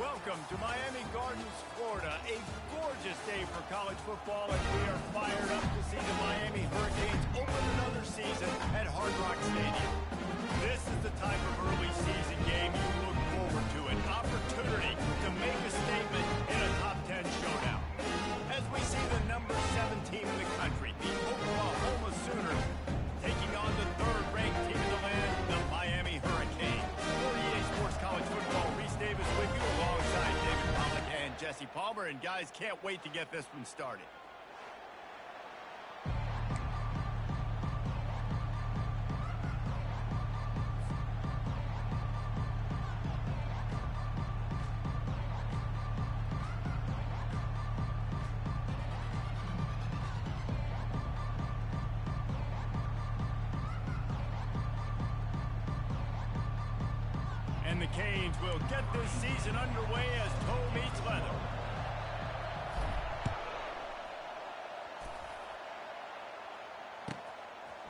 Welcome to Miami Gardens, Florida. A gorgeous day for college football, and we are fired up to see the Miami Hurricanes open another season at Hard Rock Stadium. This is the type of early season game you look forward to, an opportunity to make a statement in a top 10 showdown. As we see the number 7 team in the country, the Oklahoma Sooners, taking on the third-ranked team in the land, the Miami Hurricanes. For EA Sports College Football, Reese Davis with you alongside David Pollack and Jesse Palmer. And guys, can't wait to get this one started. And the Canes will get this season underway as toe meets leather.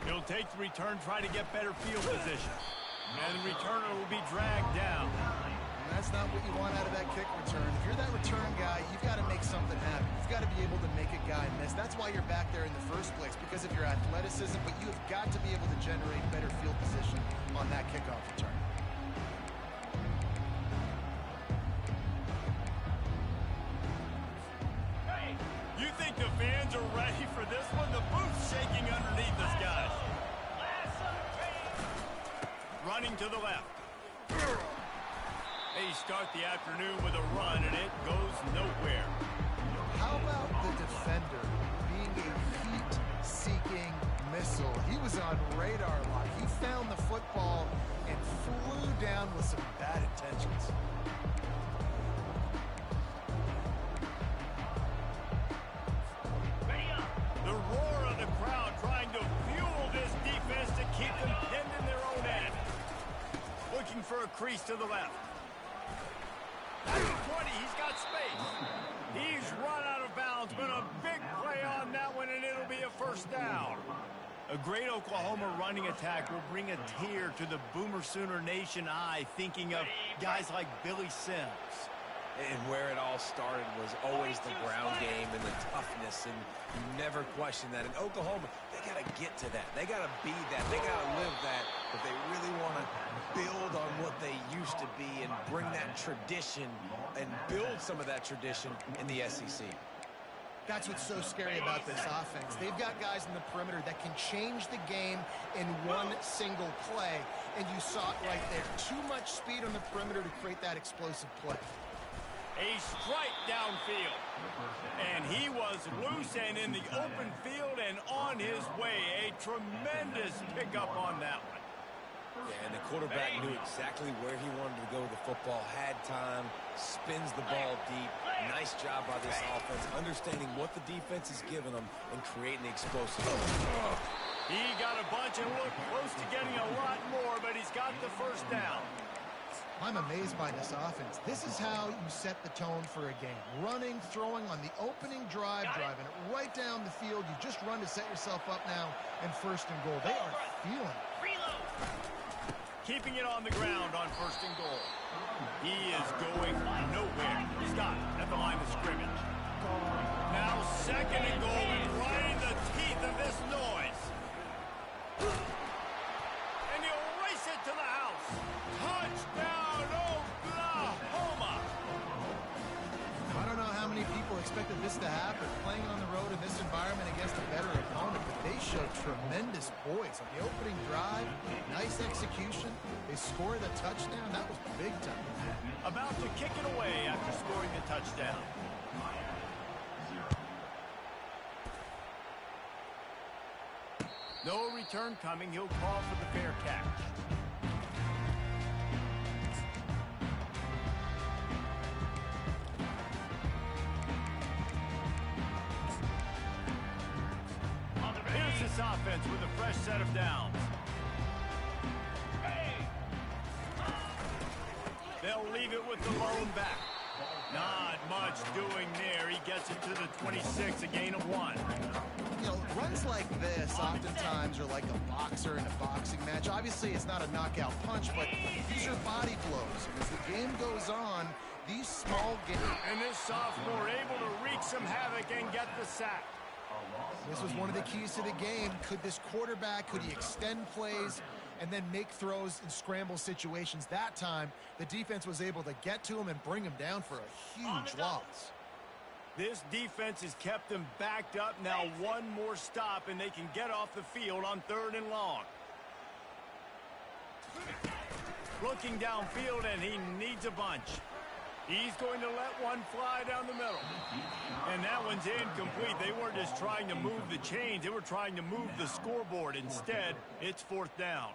He'll take the return, try to get better field position. And the returner will be dragged down. And that's not what you want out of that kick return. If you're that return guy, you've got to make something happen. You've got to be able to make a guy miss. That's why you're back there in the first place, because of your athleticism, but you've got to be able to generate better field position on that kickoff return. You think the fans are ready for this one? The booth's shaking underneath us, guys. Running to the left. They start the afternoon with a run, and it goes nowhere. How about the defender being a heat-seeking missile? He was on radar lock. He found the football and flew down with some bad intentions. The roar of the crowd trying to fuel this defense to keep them pinned in their own end. Looking for a crease to the left. At the 20, he's got space. He's run out of bounds, but a big play on that one, and it'll be a first down. A great Oklahoma running attack will bring a tear to the Boomer Sooner Nation eye, thinking of guys like Billy Sims. And where it all started was always the ground game and the toughness, and you never question that. In Oklahoma, they got to get to that. They got to be that. They got to live that if they really want to build on what they used to be and bring that tradition and build some of that tradition in the SEC. That's what's so scary about this offense. They've got guys in the perimeter that can change the game in one single play, and you saw it right there. Too much speed on the perimeter to create that explosive play. A strike downfield. And he was loose and in the open field and on his way. A tremendous pickup on that one. Yeah, and the quarterback knew exactly where he wanted to go with the football, had time, spins the ball deep. Nice job by this offense, understanding what the defense is giving them and creating the explosive. He got a bunch and looked close to getting a lot more, but he's got the first down. I'm amazed by this offense. This is how you set the tone for a game. Running, throwing on the opening drive, driving it right down the field. You just run to set yourself up now in first and goal. They are feeling it. Keeping it on the ground on first and goal. He is going nowhere. Stop at the line of scrimmage. Now second and goal, and right in the teeth of this noise. And he'll race it to the house. Touchdown, Oklahoma! I don't know how many people expected this to happen, playing on the road in this environment against a better opponent, but they showed tremendous poise on the opening drive. Nice execution. They scored the touchdown. That was big time. About to kick it away after scoring the touchdown. No return coming. He'll call for the fair catch. Here's this offense with a fresh set of downs. They'll leave it with the lone back. Not much doing there. He gets it to the 26, a gain of 1. You know, runs like this oftentimes are like a boxer in a boxing match. Obviously, it's not a knockout punch, but these are body blows. And as the game goes on, These small games. And this sophomore able to wreak some havoc and get the sack. This was one of the keys to the game. Could this quarterback, could he extend plays and then make throws in scramble situations? That time, the defense was able to get to him and bring him down for a huge loss. This defense has kept them backed up. Now one more stop, and they can get off the field on 3rd and long. Looking downfield, and he needs a bunch. He's going to let one fly down the middle. And that one's incomplete. They weren't just trying to move the chains. They were trying to move the scoreboard. Instead, it's 4th down.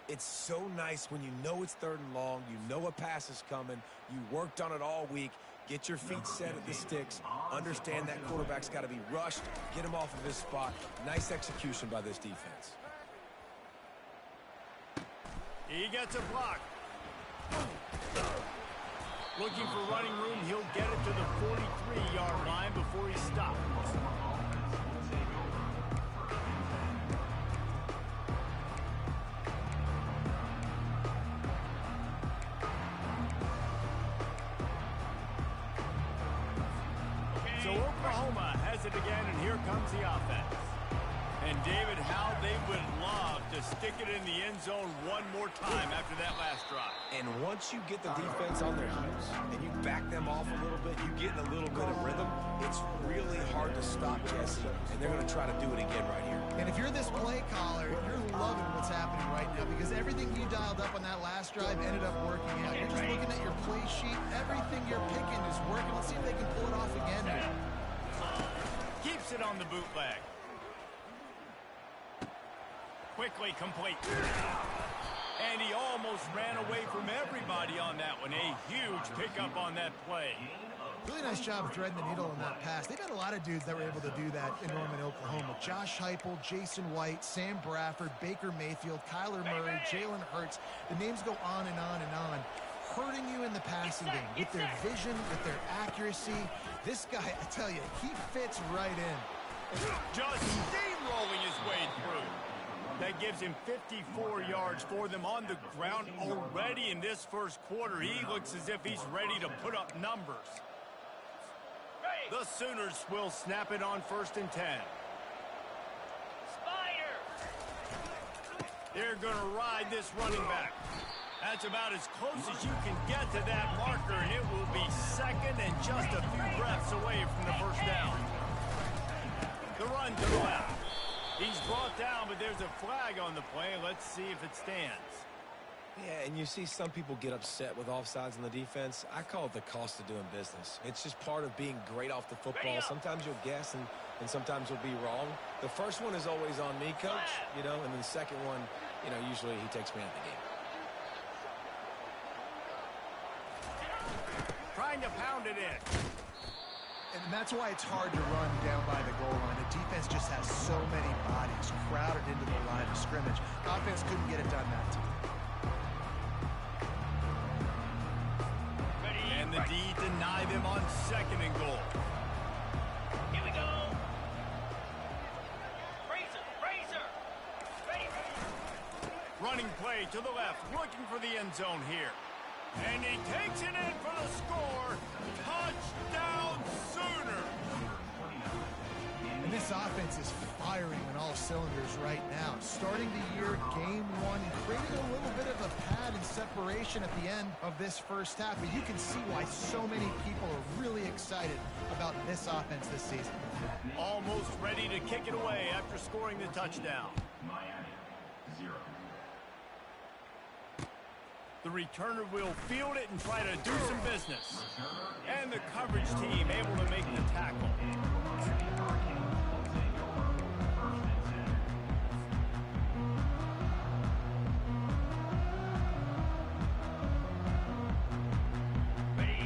It's so nice when you know it's 3rd and long, you know a pass is coming, you worked on it all week, get your feet set at the sticks, understand that quarterback's got to be rushed, get him off of his spot. Nice execution by this defense. He gets a block. Looking for running room, he'll get it to the 43-yard line before he stops. So Oklahoma has it again, and here comes the offense. And David, how they would love to stick it in the end zone one more time after that last drive. And once you get the defense on their heels and you back them off a little bit, you get in a little bit of rhythm, it's really hard to stop, Jesse, and they're going to try to do it again right here. And if you're this play caller, you're loving what's happening right now because everything you dialed up on that last drive ended up working out. You're just looking at your play sheet. Everything you're picking is working. Let's see if they can pull it off again here. Keeps it on the bootleg. Quickly complete. And he almost ran away from everybody on that one. A huge pickup on that play. Really nice job of threading the needle on that pass. They've had a lot of dudes that were able to do that in Norman, Oklahoma. Josh Heupel, Jason White, Sam Bradford, Baker Mayfield, Kyler Murray, Jalen Hurts. The names go on and on and on. Hurting you in the passing game with their vision, with their accuracy. This guy, I tell you, he fits right in. Just steamrolling his way through. That gives him 54 yards for them on the ground already in this first quarter. He looks as if he's ready to put up numbers. The Sooners will snap it on 1st and 10. They're going to ride this running back. That's about as close as you can get to that marker, and it will be 2nd and just a few breaths away from the 1st down. The run to the left. He's brought down, but there's a flag on the play. Let's see if it stands. Yeah, and you see some people get upset with offsides on the defense. I call it the cost of doing business. It's just part of being great off the football. Sometimes you'll guess, and sometimes you'll be wrong. The first one is always on me, Coach, and then the second one, usually he takes me out of the game. Trying to pound it in. And that's why it's hard to run down by the goal line. The defense just has so many bodies crowded into the line of scrimmage. Offense couldn't get it done that time. And the D deny them on 2nd and goal. Here we go. Razor. Ready. Running play to the left, looking for the end zone here. And he takes it in for the score. Touchdown, Sooner. And this offense is firing on all cylinders right now. Starting the year, game 1, creating a little bit of a pad and separation at the end of this first half. But you can see why so many people are really excited about this offense this season. Almost ready to kick it away after scoring the touchdown. The returner will field it and try to do some business. And the coverage team able to make the tackle.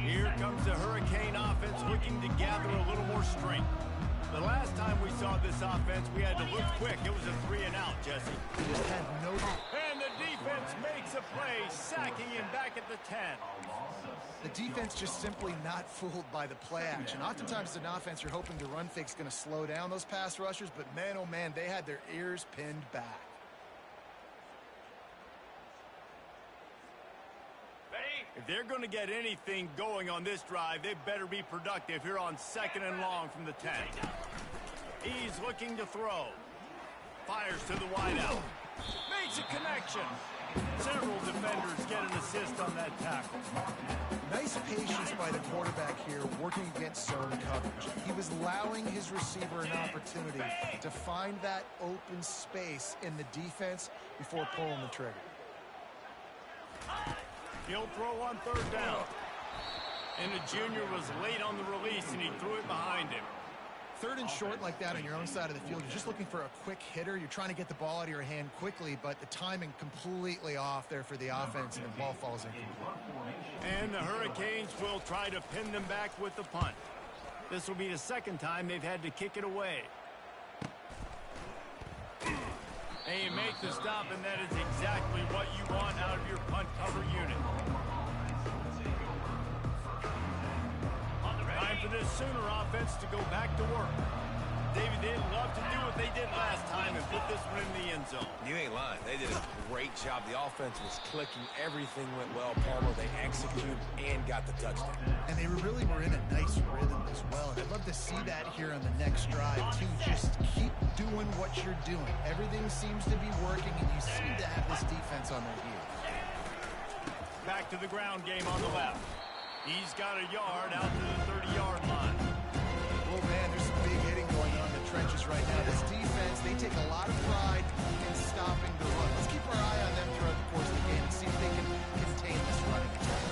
Here comes the Hurricane offense looking to gather a little more strength. The last time we saw this offense, we had to look quick. It was a 3-and-out, Jesse. Just had no... And the defense makes a play, sacking him back at the 10. The defense just simply not fooled by the play action. Oftentimes, an offense you're hoping the run fake's going to slow down those pass rushers, but man, oh man, they had their ears pinned back. If If they're going to get anything going on this drive, they better be productive here on 2nd and long from the 10. He's looking to throw. Fires to the wideout. Makes a connection. Several defenders get an assist on that tackle. Nice patience by the quarterback here working against zone coverage. He was allowing his receiver an opportunity to find that open space in the defense before pulling the trigger. He'll throw on 3rd down. And the junior was late on the release, and he threw it behind him. 3rd and short like that on your own side of the field, you're just looking for a quick hitter. You're trying to get the ball out of your hand quickly, but the timing completely off there for the offense, and the ball falls incomplete. And the Hurricanes will try to pin them back with the punt. This will be the 2nd time they've had to kick it away. And you make the stop, and that is exactly what you want out of your punt cover unit. Time for this Sooner offense to go back to work. David, they'd love to do what they did last time and put this one in the end zone. You ain't lying. They did a great job. The offense was clicking. Everything went well, Palmer. They executed and got the touchdown. And they really were in a nice rhythm as well. And I'd love to see that here on the next drive, too. Just keep doing what you're doing. Everything seems to be working, and you seem to have this defense on their heels. Back to the ground game on the left. He's got a yard out to the 30-yard line. Oh, man, there's some big hitting going on in the trenches right now. This defense, they take a lot of pride in stopping the run. Let's keep our eye on them throughout the course of the game and see if they can contain this running attack.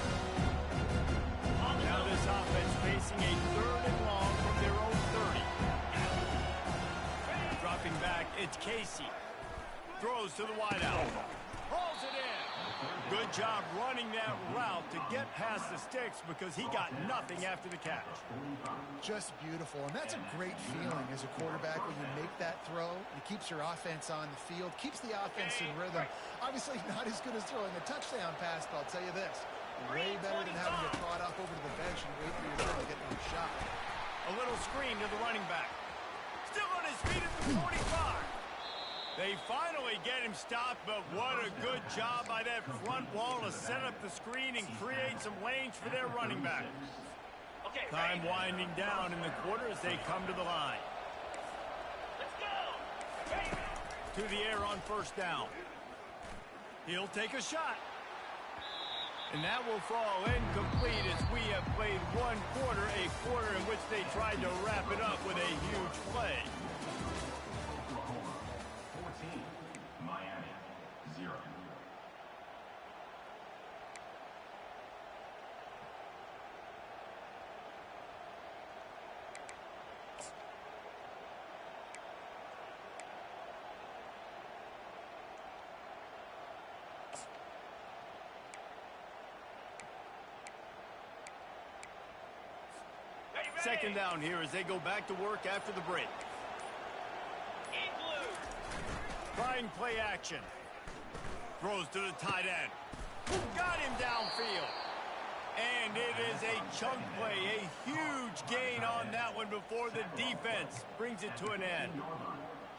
Now this offense facing a 3rd and long from their own 30. Dropping back, it's Casey. Throws to the wideout. Hauls it in. Good job running that route to get past the sticks because he got nothing after the catch. Just beautiful, and that's a great feeling as a quarterback when you make that throw. It keeps your offense on the field, keeps the offense in rhythm. Obviously not as good as throwing a touchdown pass, but I'll tell you this, way better than having to trot off over to the bench and wait for your turn to get another shot. A little screen to the running back. Still on his feet at the 45. They finally get him stopped, but what a good job by that front wall to set up the screen and create some lanes for their running back. Okay, Time winding down in the quarter as they come to the line. let's go. To the air on 1st down. He'll take a shot. And that will fall incomplete as we have played one quarter, a quarter in which they tried to wrap it up with a huge play. Miami, 0. Ready, ready. 2nd down here as they go back to work after the break. Igloo. Trying play action. Throws to the tight end. Got him downfield. And it is a chunk play, a huge gain on that one before the defense brings it to an end.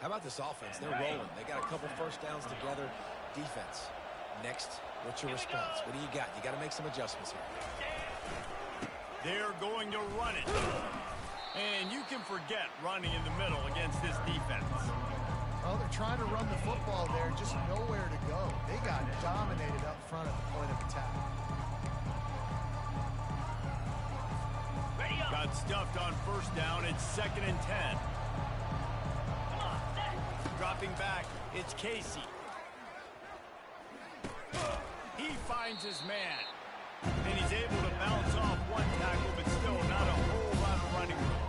How about this offense? They're rolling. They got a couple 1st downs together. Defense. Next, what's your response? What do you got? You got to make some adjustments here. They're going to run it. And you can forget running in the middle against this defense. Well, they're trying to run the football there, just nowhere to go. They got dominated up front at the point of attack. Ready up. Got stuffed on 1st down. It's 2nd and 10. Come on, set. Dropping back, it's Casey. He finds his man. And he's able to bounce off one tackle, but still not a whole lot of running room.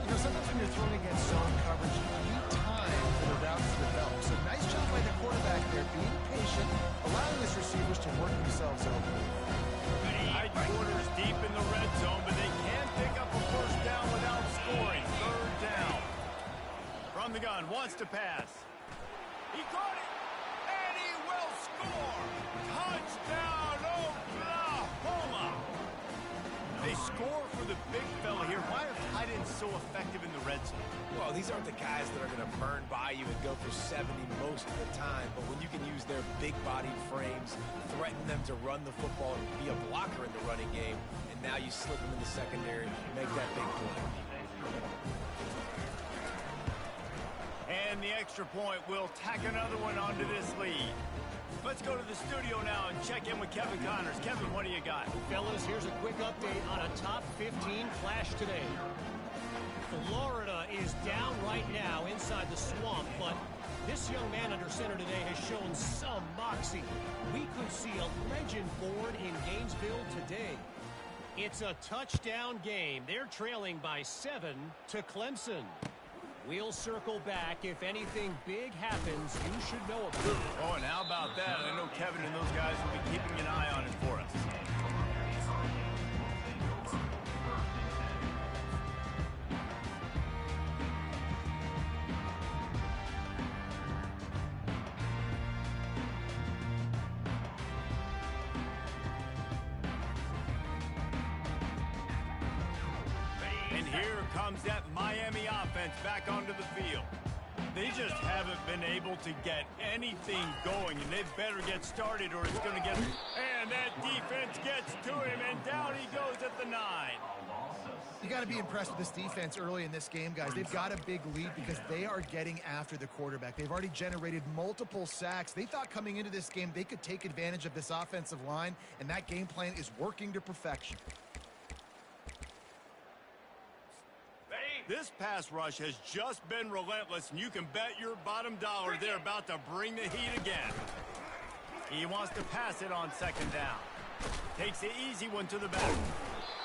You know, sometimes when you're throwing against zone coverage, you need time for the route to develop. So nice job by the quarterback there, being patient, allowing his receivers to work themselves over. High quarters deep in the red zone, but they can't pick up a 1st down without scoring. 3rd down. From the gun, wants to pass. He caught it, and he will score. Touchdown, Oklahoma. They score for the big fella here. Why are tight ends so effective in the red zone? Well, these aren't the guys that are going to burn by you and go for 70 most of the time, but when you can use their big-bodied frames, threaten them to run the football and be a blocker in the running game, and now you slip them in the secondary, make that big play. And the extra point will tack another one onto this lead. Let's go to the studio now and check in with Kevin Connors. Kevin, what do you got? Fellas, here's a quick update on a top 15 flash today. Florida is down right now inside the swamp, but this young man under center today has shown some moxie. We could see a legend board in Gainesville today. It's a touchdown game. They're trailing by 7 to Clemson. We'll circle back. If anything big happens, you should know about it. Oh, and how about that? I know Kevin and those guys will be keeping an eye on it for us. And here comes that Miami offense back onto the field. They just haven't been able to get anything going, and they better get started or it's going to get... And that defense gets to him, and down he goes at the 9. You got to be impressed with this defense early in this game, guys. They've got a big lead because they are getting after the quarterback. They've already generated multiple sacks. They thought coming into this game they could take advantage of this offensive line, and that game plan is working to perfection. This pass rush has just been relentless, and you can bet your bottom dollar they're about to bring the heat again. He wants to pass it on second down. Takes the easy one to the back.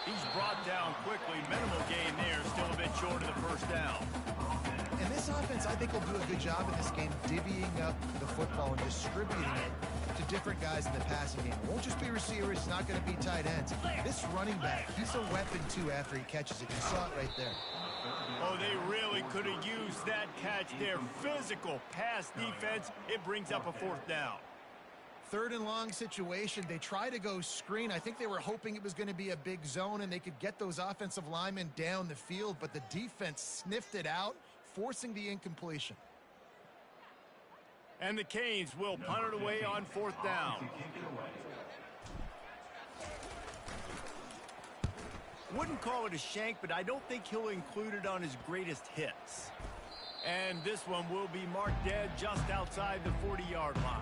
He's brought down quickly. Minimal gain there, still a bit short of the first down. And this offense, I think, will do a good job in this game divvying up the football and distributing it to different guys in the passing game. It won't just be receivers. It's not going to be tight ends. This running back, he's a weapon, too, after he catches it. You saw it right there. Oh, they really could have used that catch there. Physical pass defense. It brings up a fourth down. Third and long situation. They try to go screen. I think they were hoping it was going to be a big zone and they could get those offensive linemen down the field, but the defense sniffed it out, forcing the incompletion. And the Canes will punt it away on fourth down. Wouldn't call it a shank, but I don't think he'll include it on his greatest hits. And this one will be marked dead just outside the 40-yard line.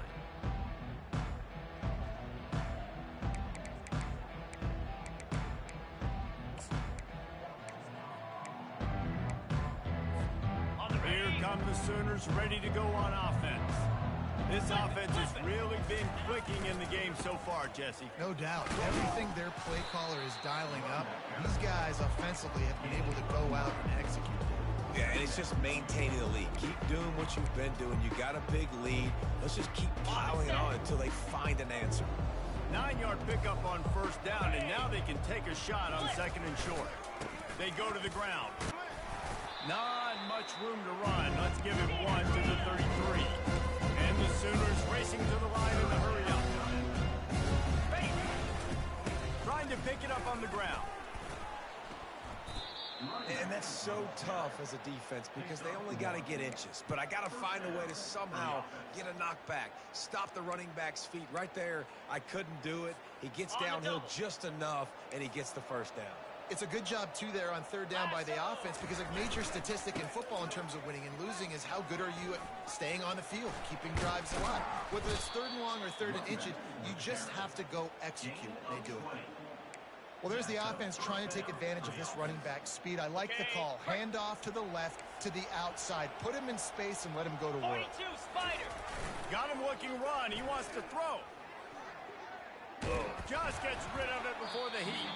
Here come the Sooners ready to go on offense. This offense has really been clicking in the game so far, Jesse. No doubt. Everything their play caller is dialing up, these guys offensively have been able to go out and execute. Yeah, and it's just maintaining the lead. Keep doing what you've been doing. You got a big lead. Let's just keep piling it on until they find an answer. 9-yard pickup on first down, and now they can take a shot on second and short. They go to the ground. Not much room to run. Let's give it one to the 33. And the Sooners racing to the line in the hurry up. Trying to pick it up on the ground. And that's so tough as a defense because they only got to get inches. But I got to find a way to somehow get a knockback, stop the running back's feet. Right there, I couldn't do it. He gets downhill just enough, and he gets the first down. It's a good job, too, there on third down by the offense because a major statistic in football in terms of winning and losing is how good are you at staying on the field, keeping drives alive. Whether it's third and long or third and inches, you just have to go execute. They do it. Well, there's the offense trying to take advantage of this running back speed. I like the call. Hand off to the left, to the outside. Put him in space and let him go to work. 42, Spider. Got him looking run. He wants to throw. Just gets rid of it before the heat.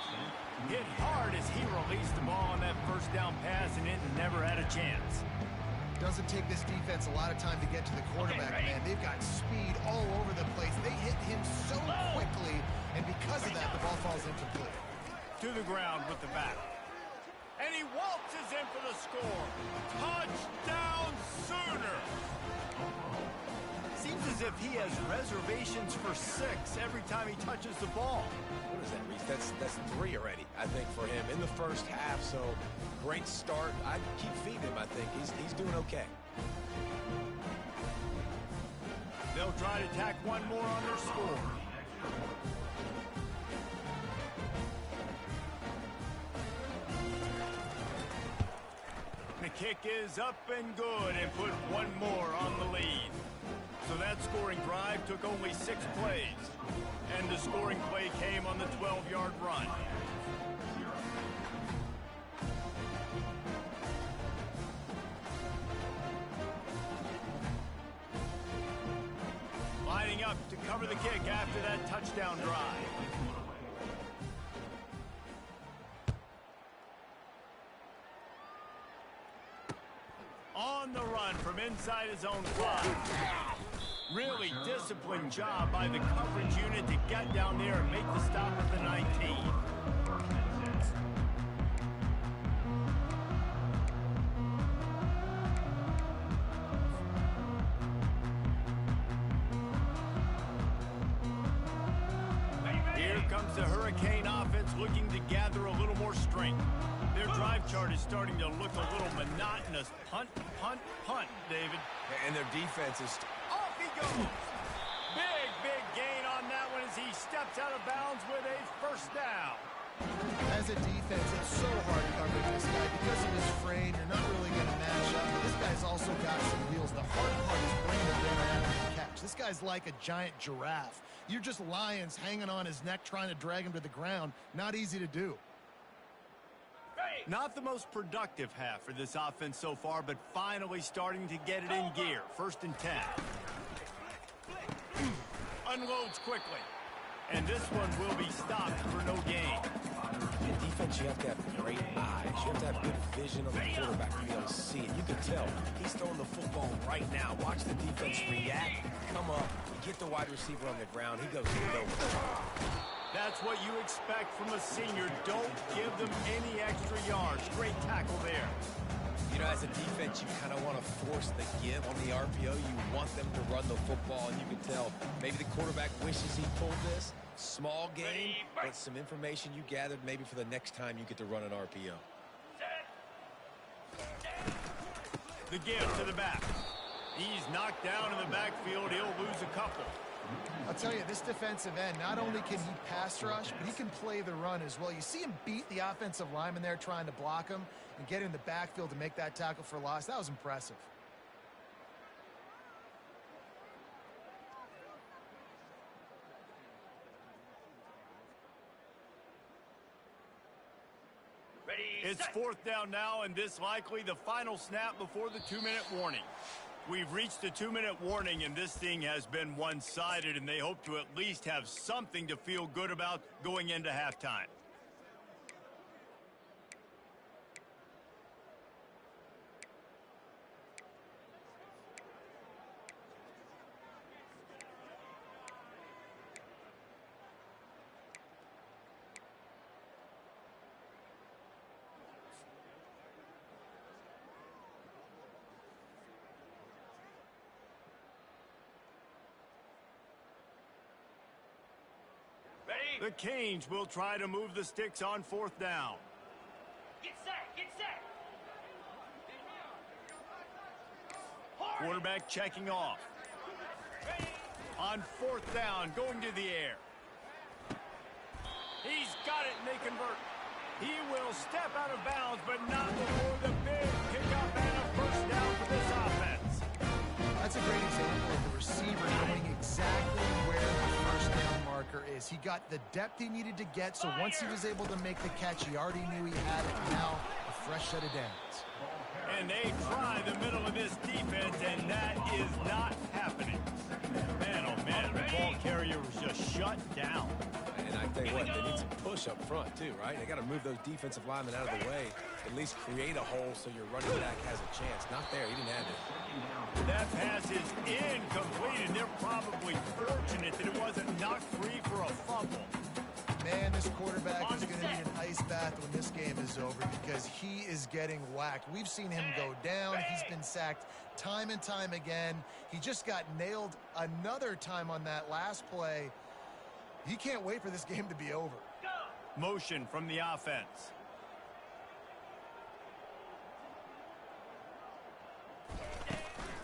Hit hard as he released the ball on that first down pass, and it never had a chance. Doesn't take this defense a lot of time to get to the quarterback, man. They've got speed all over the place. They hit him so quickly, and because of that, the ball falls incomplete. To the ground with the back. And he waltzes in for the score. Touchdown, Sooner! Seems as if if he has reservations for 6 every time he touches the ball. What is that, Reese? That's 3 already, I think, for him in the first half. So great start. I'd keep feeding him, I think. He's doing okay. They'll try to tack one more on their score. The kick is up and good and put one more on the lead. So that scoring drive took only 6 plays. And the scoring play came on the 12-yard run. Lining up to cover the kick after that touchdown drive. On the run from inside his own 5. Really disciplined job by the coverage unit to get down there and make the stop at the 19. Here comes the Hurricane offense looking to gather a little more strength. Their drive chart is starting to look a little monotonous. Punt, punt, punt, David. And their defense is... Off he goes. Big gain on that one as he steps out of bounds with a first down. As a defense, it's so hard covering this guy. Because of his frame, you're not really going to match up. But this guy's also got some wheels. The hard part is bringing the runner after the catch. This guy's like a giant giraffe. You're just lions hanging on his neck trying to drag him to the ground. Not easy to do. Not the most productive half for this offense so far, but finally starting to get it in gear. 1st and 10. Unloads quickly. And this one will be stopped for no gain. In defense, you have to have great eyes. You have to have good vision on the quarterback to be able to see it. You can tell he's throwing the football right now. Watch the defense react, come up, get the wide receiver on the ground. He goes nowhere. That's what you expect from a senior. Don't give them any extra yards. Great tackle there. You know, as a defense, you kind of want to force the give on the RPO. You want them to run the football, and you can tell maybe the quarterback wishes he pulled this. Small game, but some information you gathered maybe for the next time you get to run an RPO. The give to the back. He's knocked down in the backfield. He'll lose a couple. I'll tell you, this defensive end, not only can he pass rush, but he can play the run as well. You see him beat the offensive lineman there trying to block him and get in the backfield to make that tackle for loss. That was impressive. It's 4th down now, and this likely the final snap before the 2-minute warning. We've reached the 2-minute warning, and this thing has been one-sided, and they hope to at least have something to feel good about going into halftime. The Canes will try to move the sticks on 4th down. Get set, get set. Quarterback checking off. On 4th down, going to the air. He's got it, and they convert. He will step out of bounds, but not before the big pickup and a first down for this offense. That's a great example of the receiver knowing exactly where the first down marker is. He got the depth he needed to get, so once he was able to make the catch, he already knew he had it. Now, a fresh set of downs. And they try the middle of this defense, and that is not happening. Man, oh man, the ball carrier was just shut down. And I tell you what, they need some push up front too, right? They got to move those defensive linemen out of the way, at least create a hole so your running back has a chance. Not there, he didn't have it. That pass is incomplete, and they're probably fortunate that it wasn't knocked free for a fumble. Man, this quarterback is going to need an ice bath when this game is over because he is getting whacked. We've seen him go down. He's been sacked time and time again. He just got nailed another time on that last play. He can't wait for this game to be over. Motion from the offense.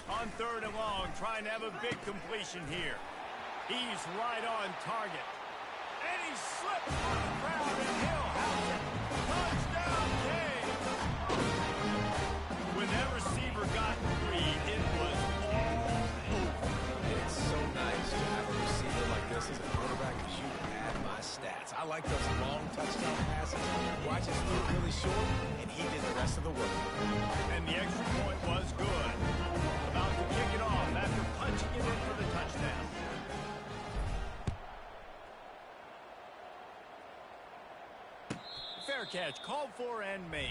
On 3rd and long, trying to have a big completion here. He's right on target. And he slips on the ground, and he'll have it. Touchdown, James! When that receiver got free, it was all over. It's so nice to have a receiver like this as a quarterback because you can add my stats. I like those long touchdown passes. Watch his feet really short, and he did the rest of the work. And the extra point was good. About to kick it off after punching it in for the touchdown. Fair catch, called for and made.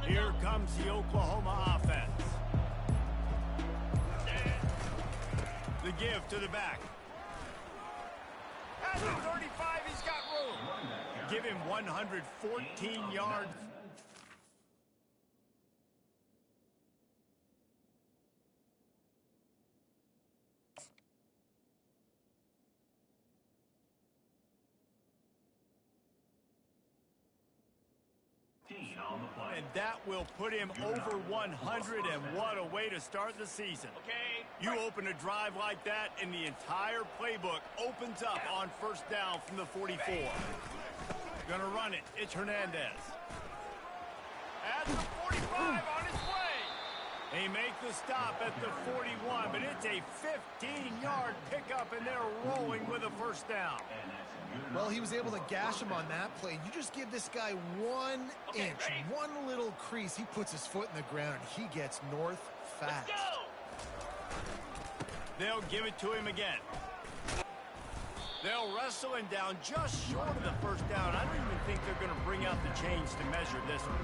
Here comes the Oklahoma offense. The give to the back. At the 35, he's got room. Give him 114 yards. And that will put him over 100, and what a way to start the season. Okay. You open a drive like that, and the entire playbook opens up on 1st down from the 44. Gonna run it. It's Hernandez. At the 45 on his way. They make the stop at the 41, but it's a 15-yard pickup, and they're rolling with a 1st down. Well, he was able to gash him on that play. You just give this guy 1 inch, one little crease. He puts his foot in the ground, and he gets north fast. Let's go. They'll give it to him again. They'll wrestle him down just short of the 1st down. I don't even think they're going to bring out the chains to measure this one.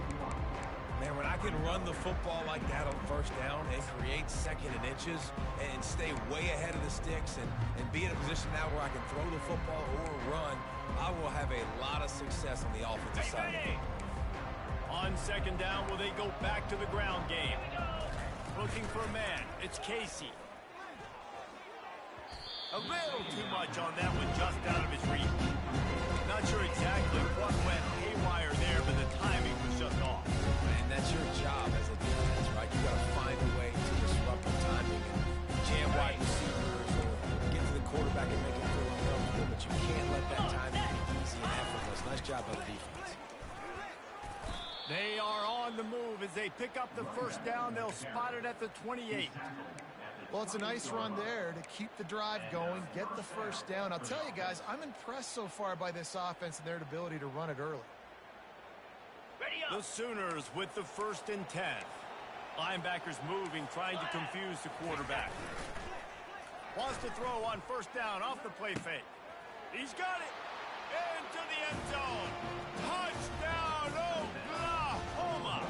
Man, when I can run the football like that on 1st down and create 2nd and inches and stay way ahead of the sticks and be in a position now where I can throw the football or run, I will have a lot of success on the offensive side. On 2nd down, will they go back to the ground game? Looking for a man. It's Casey. A little too much on that one, just out of his reach. Not sure exactly what went haywire there, but the timing was just off. And that's your job as a defense, right? You got to find a way to disrupt the timing and jam wide receivers or get to the quarterback and make it feel uncomfortable, but you can't let that timing be easy and effortless. Nice job by the defense. They are on the move as they pick up the 1st down. They'll spot it at the 28. Well, it's a nice run there to keep the drive going, get the 1st down. I'll tell you guys, I'm impressed so far by this offense and their ability to run it early. The Sooners with the 1st and 10. Linebackers moving, trying to confuse the quarterback. Wants to throw on 1st down off the play fake. He's got it. Into the end zone. Touchdown, Oklahoma.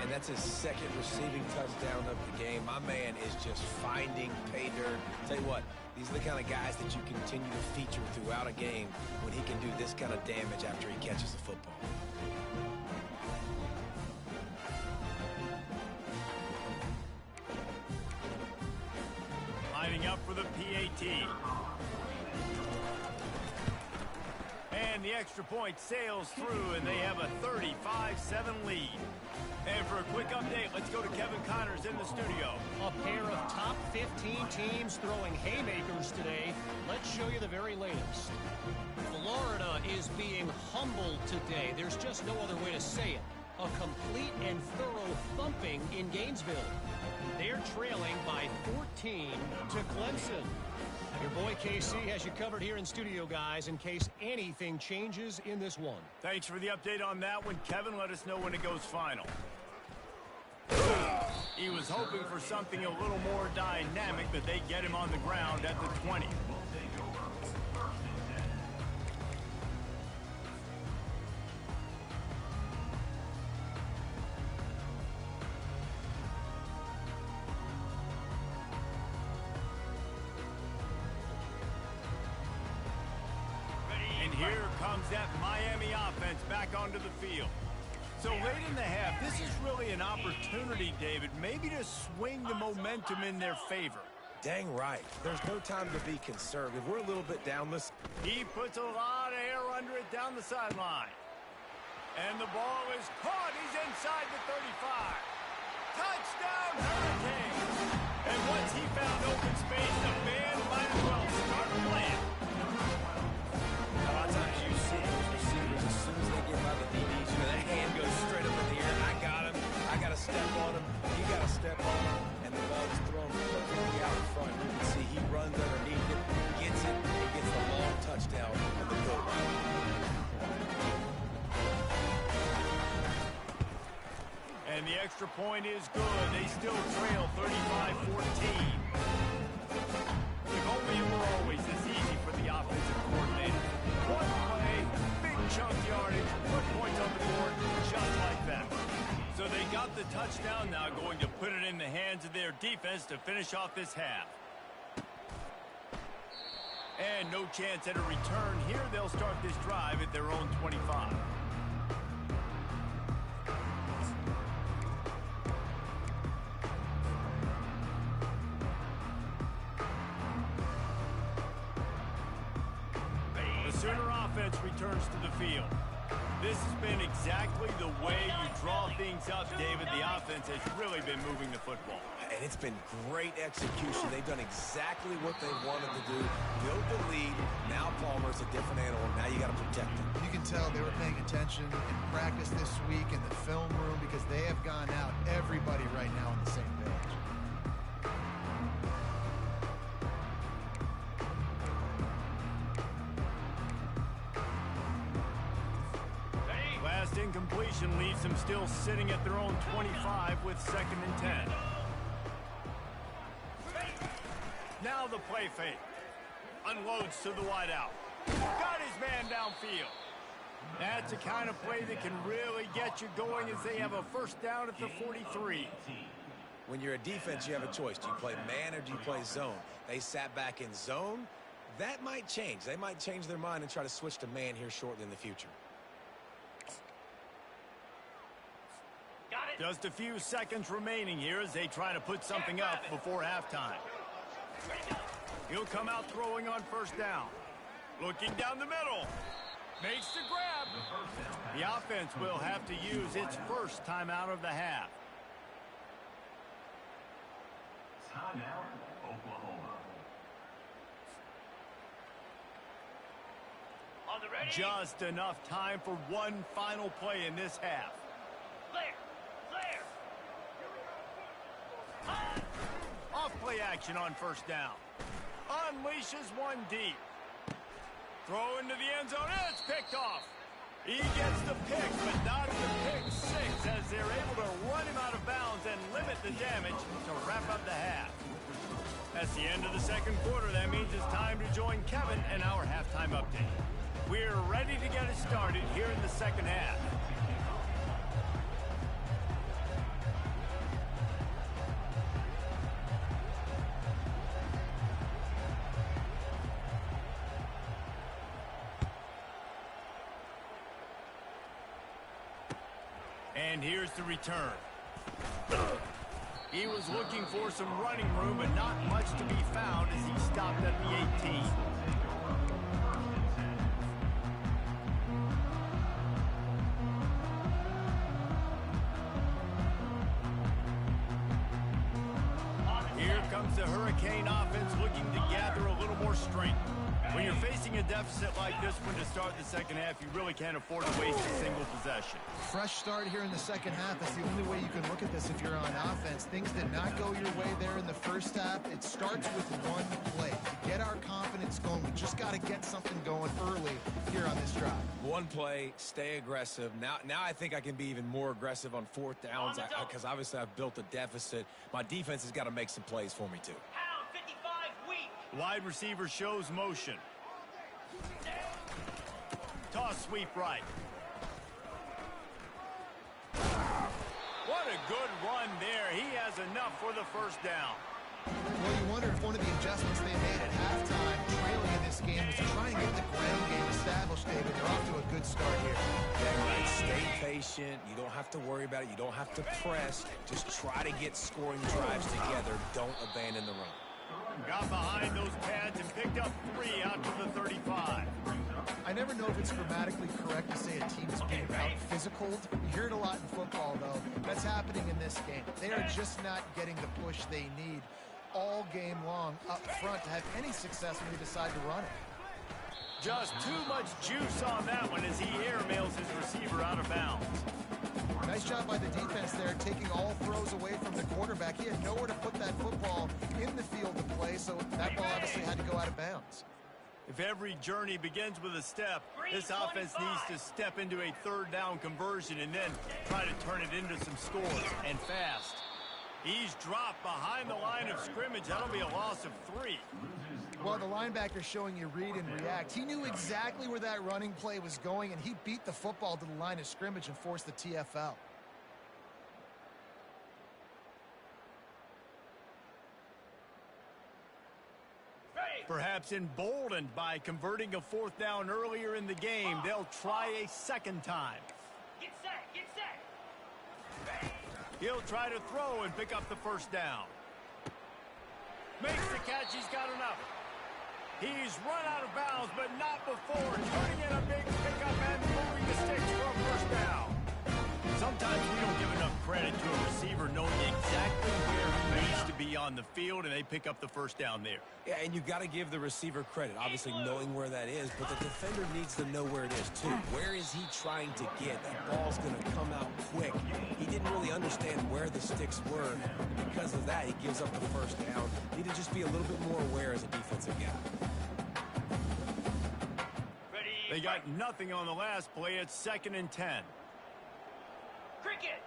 And that's his 2nd receiving touchdown of the game. My man is just finding pay dirt. Tell you what, these are the kind of guys that you continue to feature throughout a game when he can do this kind of damage after he catches the football. Lining up for the PAT. And the extra point sails through, and they have a 35-7 lead. And for a quick update, let's go to Kevin Connors in the studio. A pair of top 15 teams throwing haymakers today. Let's show you the very latest. Florida is being humbled today. There's just no other way to say it. A complete and thorough thumping in Gainesville. They're trailing by 14 to Clemson. Your boy KC has you covered here in studio, guys, in case anything changes in this one. Thanks for the update on that one, Kevin. Let us know when it goes final. He was hoping for something a little more dynamic, but they get him on the ground at the 20. And here comes that Miami offense back onto the field. So late in the half, this is really an opportunity, David, maybe to swing the momentum in their favor. Dang right. There's no time to be conservative. We're a little bit down this. He puts a lot of air under it down the sideline. And the ball is caught. He's inside the 35. Touchdown, Hurricanes. And once he found open space, the band might as well start playing. A lot of times you see those receivers, as soon as they get by the DBs, their hand goes straight up in the air. I got him. I got to step on him. He got to step on him. And the ball is thrown perfectly out in front. You can see he runs underneath it, gets it, and gets the long touchdown on the goal line. And the extra point is good. They still trail 35-14. If only it were always this easy for the offensive coordinator. One play, big chunk yardage, put points on the board, just like that. So they got the touchdown, now going to put it in the hands of their defense to finish off this half. And no chance at a return here. They'll start this drive at their own 25. The Sooner offense returns to the field. This has been exactly the way you draw things up, David. The offense has really been moving the football. And it's been great execution. They've done exactly what they wanted to do. Build the lead. Now Palmer's a different animal. Now you got to protect him. You can tell they were paying attention in practice this week in the film room because they have gone out, everybody right now on the same page. Last incompletion leaves them still sitting at their own 25 with 2nd and 10. Now the play fake. Unloads to the wideout. Got his man downfield. That's the kind of play that can really get you going as they have a first down at the 43. When you're a defense, you have a choice. Do you play man or do you play zone? They sat back in zone. That might change. They might change their mind and try to switch to man here shortly in the future. Just a few seconds remaining here as they try to put something up before halftime. He'll come out throwing on first down. Looking down the middle. Makes the grab. The offense will have to use its first timeout of the half. Timeout, Oklahoma. On the ready. Just enough time for one final play in this half. Clear. Off play action on first down. Unleashes one deep. Throw into the end zone. And it's picked off. He gets the pick, but not the pick six as they're able to run him out of bounds and limit the damage to wrap up the half. That's the end of the second quarter. That means it's time to join Kevin and our halftime update. We're ready to get it started here in the second half. And here's the return. He was looking for some running room, but not much to be found as he stopped at the 18. Here comes the Hurricane offense looking to gather a little more strength. When you're facing a deficit like this one to start the second half, you really can't afford to waste a single possession. Fresh start here in the second half. That's the only way you can look at this if you're on offense. Things did not go your way there in the first half. It starts with one play. To get our confidence going, we just got to get something going early here on this drive. One play, stay aggressive. Now I think I can be even more aggressive on fourth downs because obviously I've built a deficit. My defense has got to make some plays for me too. Pound 55 weak. Wide receiver shows motion. Toss sweep right. What a good run there. He has enough for the first down. Well, you wonder if one of the adjustments they made at halftime, trailing in this game, was to try and get the ground game established, David. They're off to a good start here. Yeah, right. Stay patient. You don't have to worry about it. You don't have to press. Just try to get scoring drives together. Don't abandon the run. Got behind those pads and picked up 3 out to the 35. I never know if it's grammatically correct to say a team is being out-physical. You hear it a lot in football, though. That's happening in this game. They are just not getting the push they need all game long up front to have any success when they decide to run it. Just too much juice on that one as he airmails his receiver out of bounds. Nice job by the defense there, taking all throws away from the quarterback. He had nowhere to put that football in the field to play, so that ball obviously had to go out of bounds. If every journey begins with a step, this offense needs to step into a third down conversion and then try to turn it into some scores, and fast. He's dropped behind the line of scrimmage. That'll be a loss of 3. Well, the linebacker's showing you read and react. He knew exactly where that running play was going, and he beat the football to the line of scrimmage and forced the TFL. Perhaps emboldened by converting a fourth down earlier in the game, they'll try a second time. Get set, get set. He'll try to throw and pick up the first down. Makes the catch. He's got enough. He's run out of bounds, but not before turning in a big pickup and moving the sticks for a first down. Sometimes we don't give enough credit to a receiver knowing exactly where he needs to be on the field, and they pick up the first down there. Yeah, and you got to give the receiver credit, obviously knowing where that is, but the defender needs to know where it is too. Where is he trying to get? That ball's going to come out quick. He didn't really understand where the sticks were, and because of that, he gives up the first down. Need to just be a little bit more aware as a defensive guy. They got nothing on the last play. It's 2nd and 10. Cricket.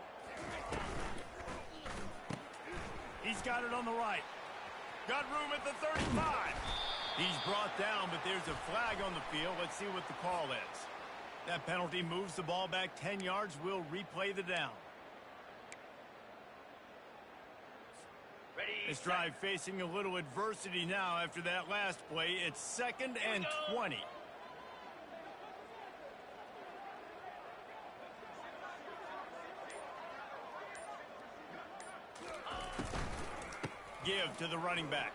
He's got it on the right. Got room at the 35. He's brought down, but there's a flag on the field. Let's see what the call is. That penalty moves the ball back 10 yards. We'll replay the down. Ready. This drive facing a little adversity now after that last play. It's 2nd and 20. Give to the running back.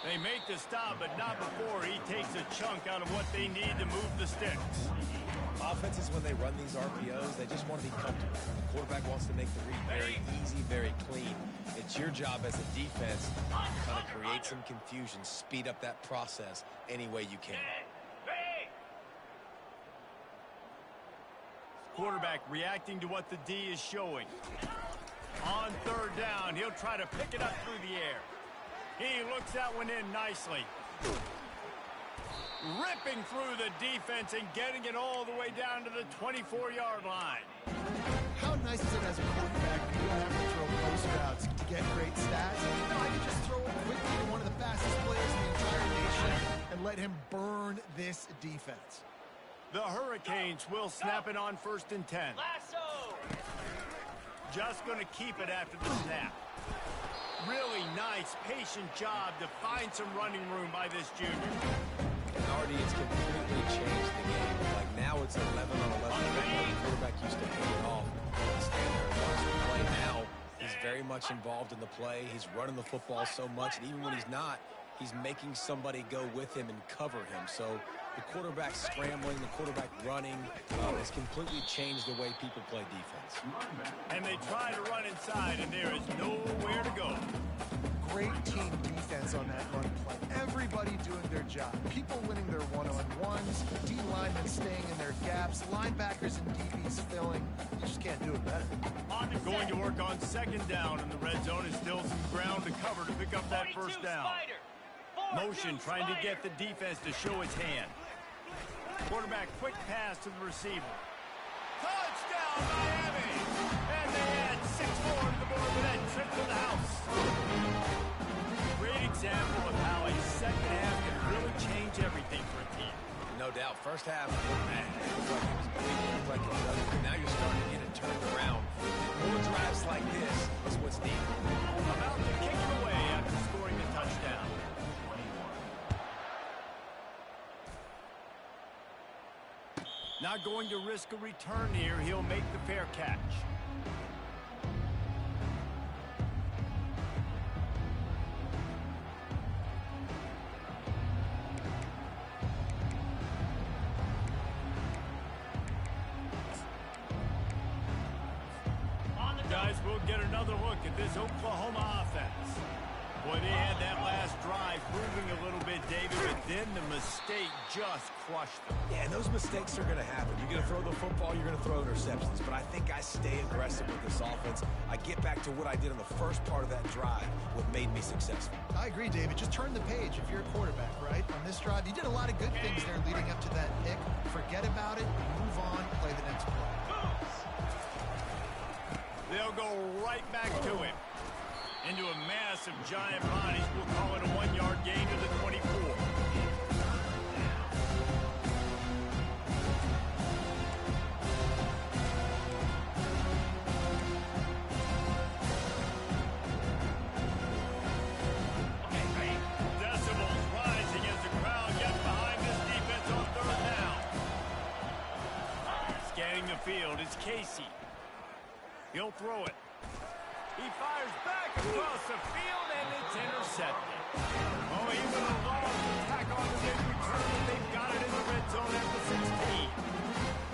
They make the stop, but not before he takes a chunk out of what they need to move the sticks. Offenses, when they run these RPOs, they just want to be comfortable. The quarterback wants to make the read very easy, very clean. It's your job as a defense to kind of create some confusion, speed up that process any way you can. Quarterback reacting to what the D is showing. On 3rd down, he'll try to pick it up through the air. He looks that one in nicely. Ripping through the defense and getting it all the way down to the 24-yard line. How nice is it as a quarterback when you don't have to throw post routes to get great stats? No, I can just throw it quickly to one of the fastest players in the entire nation and let him burn this defense. The Hurricanes will snap it on 1st and 10. Lasso. Just going to keep it after the snap. Really nice, patient job to find some running room by this junior. Already, it's completely changed the game. Like now it's 11 on 11. The quarterback used to hand it off, stand there and watch the play. Now he's very much involved in the play. He's running the football so much, and even when he's not, he's making somebody go with him and cover him. So the quarterback scrambling, the quarterback running has completely changed the way people play defense. And they try to run inside, and there is nowhere to go. great team defense on that run play. Everybody doing their job. People winning their one-on-ones, D linemen staying in their gaps, linebackers and DBs filling. You just can't do it better. Going to work on second down, and the red zone is still some ground to cover to pick up that first down. Motion trying to get the defense to show its hand. Quarterback quick pass to the receiver. Touchdown, Miami! And they add 6 more to the board with that trip to the house. Great example of how a second half can really change everything for a team. No doubt. First half, man, it looked like it was bleeding, like it was ugly. Now you're starting to get it turned around. More drives like this is what's needed. About to kick it away after scoring the touchdown. Not going to risk a return here. He'll make the fair catch. Guys, we'll get another look at this Oklahoma offense. Boy, they had that last drive moving a little bit, David, but then the mistake just crushed them. Yeah, and those mistakes are going to happen. You're going to throw the football, you're going to throw interceptions. But I think I stay aggressive with this offense. I get back to what I did in the first part of that drive, what made me successful. I agree, David. Just turn the page if you're a quarterback, right? On this drive, you did a lot of good things there leading up to that pick. Forget about it, move on, play the next play. They'll go right back to him. Into a mass of giant bodies. We'll call it a 1-yard gain to the 24. Decibels rising as the crowd gets behind this defense on third down. Scanning the field is Casey. He'll throw it. He fires back across the field, and it's intercepted. Oh, he would have loved to tack on the big return, but they've got it in the red zone at the 16.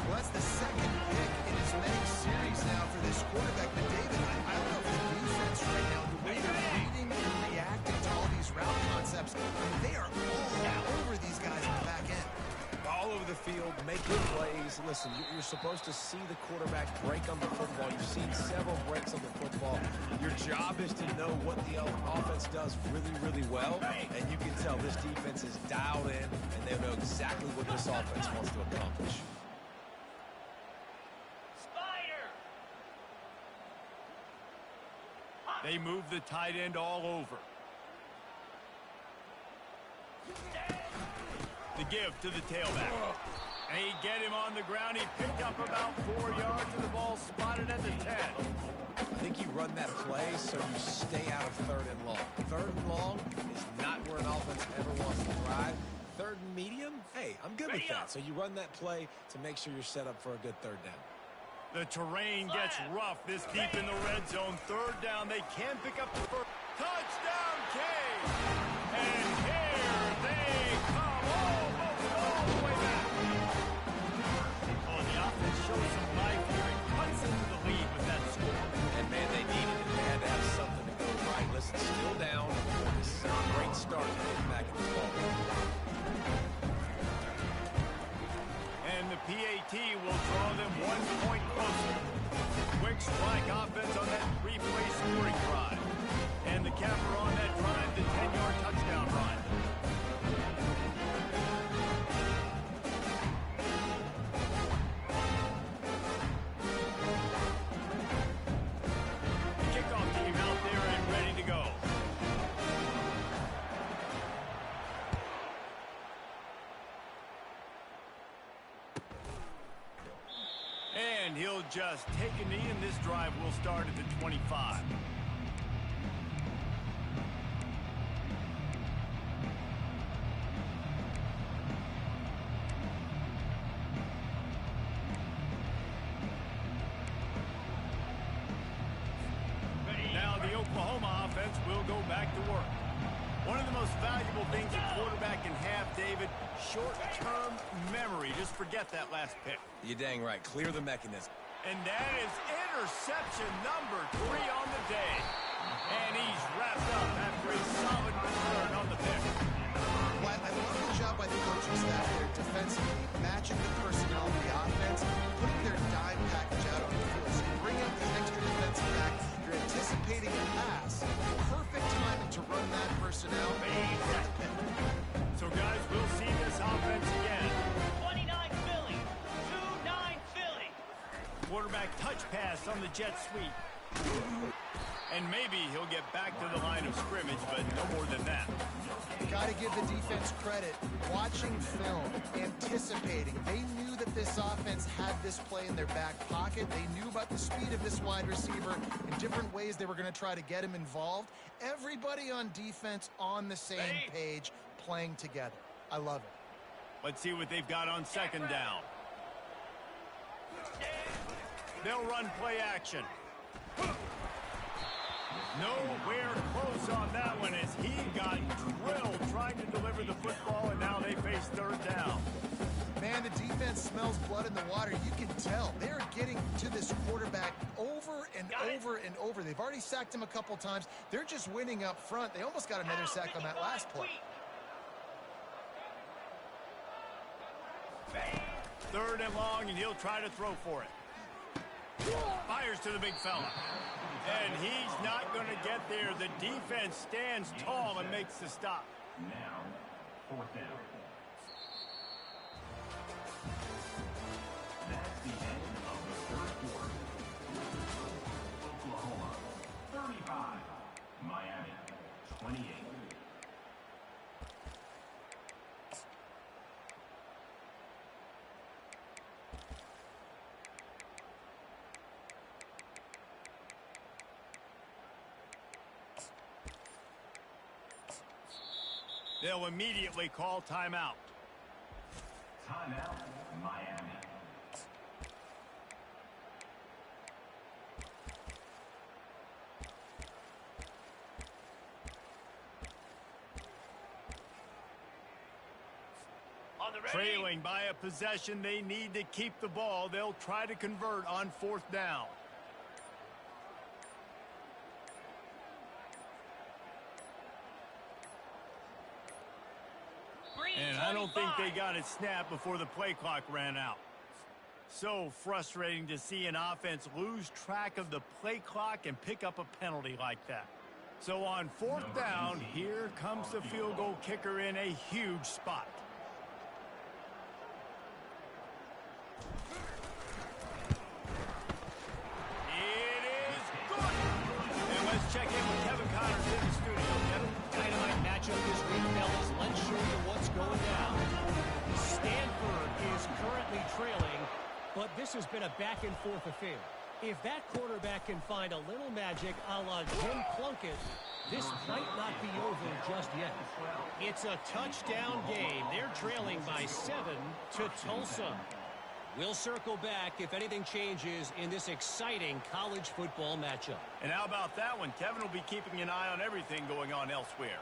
Well, that's the second pick in as many series now for this quarterback. But, David, I love the defense right now. The way they're reading and reacting to all these route concepts. I mean, they are all over these guys in the back end. All over the field, making plays. Listen, you're supposed to see the quarterback break on the football. You've seen several breaks on the football. Your job is to know what the offense does really, really well. And you can tell this defense is dialed in, and they know exactly what this offense wants to accomplish. Spider! They move the tight end all over. The give to the tailback. And he get him on the ground. He picked up about 4 yards, and the ball spotted at the 10. I think you run that play so you stay out of third and long. Third and long is not where an offense ever wants to thrive. Third and medium, hey, I'm good with that. So you run that play to make sure you're set up for a good third down. The terrain gets rough this deep in the red zone. Third down, they can pick up the first. Touchdown, Cade! And here they come, almost all the way back. Oh, the offense shows some life here and cuts into the lead with that score. And, man, they needed it. They had to have something to go right. Listen, still down. This is a great start to get back in this ballgame. And the PAT will draw them 1 point closer. Quick strike offense on that 3-play scoring drive. And the capper on that drive, the 10-yard touchdown run. Kickoff team out there and ready to go. And he'll just take a knee, and this drive will start at the 25. Now the Oklahoma offense will go back to work. One of the most valuable things a quarterback can have, David, short-term memory. Just forget that last pick. You're dang right. Clear the mechanism. And that is interception number 3 on the day. And he's wrapped up after a solid return on the pick. Well, I love the job by the coaching staff there defensively, matching the personnel of the offense, putting their dime package out on the field. So you bring out the extra defensive back, you're anticipating a pass. Perfect timing to run that personnel. So, guys, we'll see this offense again. 29 Philly. 2-9 Philly. Quarterback touch pass on the jet sweep. And maybe he'll get back to the line of scrimmage, but no more than that. Got to give the defense credit. Watching film, anticipating. They knew that this offense had this play in their back pocket. They knew about the speed of this wide receiver and different ways they were going to try to get him involved. Everybody on defense on the same page, playing together. I love it. Let's see what they've got on second down. They'll run play action. Nowhere close on that one as he got drilled trying to deliver the football, and now they face third down. Man, the defense smells blood in the water. You can tell. They're getting to this quarterback over and over and over. They've already sacked him a couple times. They're just winning up front. They almost got another sack on that last play. Third and long, and he'll try to throw for it. Fires to the big fella. And he's not going to get there. The defense stands tall and makes the stop. Now, fourth down. That's the end of the third quarter. Oklahoma, 35. Miami, 28. They'll immediately call timeout. Timeout, Miami. On the ready. Trailing by a possession, they need to keep the ball. They'll try to convert on fourth down. And I don't think they got it snapped before the play clock ran out. So frustrating to see an offense lose track of the play clock and pick up a penalty like that. So on fourth down, here comes the field goal kicker in a huge spot. It is good. And let's check in with Kevin Connors in the studio. Kevin? Dynamite matchup this week, fellas. Let's show you what's going down. Stanford is currently trailing, but this has been a back-and-forth affair. If that quarterback can find a little magic a la Jim Plunkett, this might not be over just yet. It's a touchdown game. They're trailing by 7 to Tulsa. We'll circle back if anything changes in this exciting college football matchup. And how about that one? Kevin will be keeping an eye on everything going on elsewhere.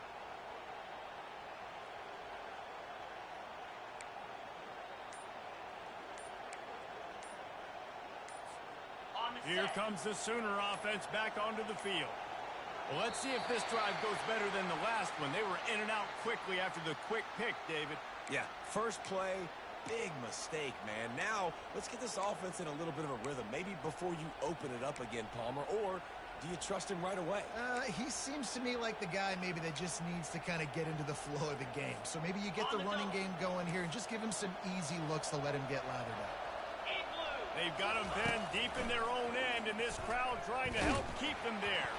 Here comes the Sooner offense back onto the field. Well, let's see if this drive goes better than the last one. They were in and out quickly after the quick pick, David. Yeah, first play, big mistake, man. Now, let's get this offense in a little bit of a rhythm. Maybe before you open it up again, Palmer, or do you trust him right away? He seems to me like the guy maybe that just needs to kind of get into the flow of the game. So maybe you get the running game going here and just give him some easy looks to let him get lathered up. They've got him pinned deep in their own end, and this crowd trying to help keep them there.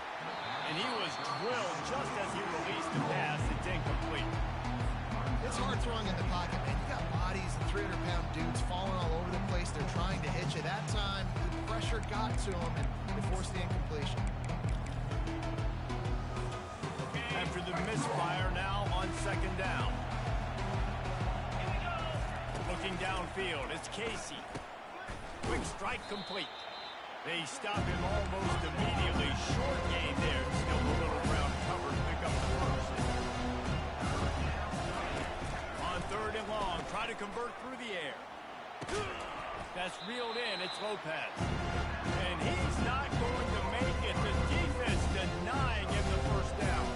And he was drilled just as he released the pass. It's incomplete. It's hard throwing in the pocket, man. You got bodies and 300-pound dudes falling all over the place. They're trying to hit you. That time, the pressure got to him, and they forced the incompletion. After the misfire, now on second down. Looking downfield, it's Casey. Quick strike complete. They stop him almost immediately. Short gain there. Still a little ground cover to pick up the first. On third and long, try to convert through the air. That's reeled in. It's Lopez. And he's not going to make it. The defense denying him the first down.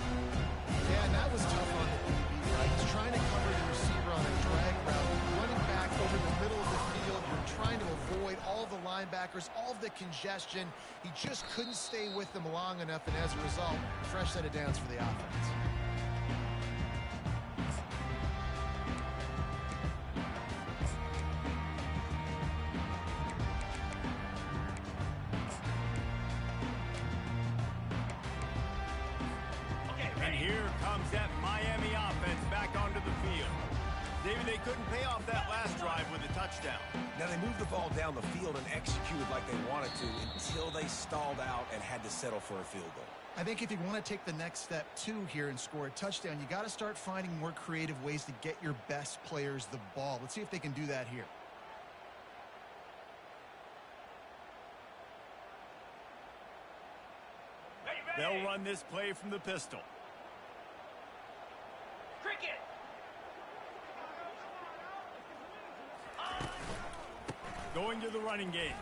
Yeah, and that was tough on the DB, right? He's trying to cover the receiver on a drag route, running back over the middle of the field. You're trying to avoid all the linebackers, all of the congestion. He just couldn't stay with them long enough, and as a result, fresh set of downs for the offense. And here comes that Miami offense back onto the field. David, they couldn't pay off that last drive with a touchdown. Now, they moved the ball down the field and executed like they wanted to until they stalled out and had to settle for a field goal. I think if you want to take the next step, too, here and score a touchdown, you got to start finding more creative ways to get your best players the ball. Let's see if they can do that here. They'll run this play from the pistol. Cricket. Going to the running game.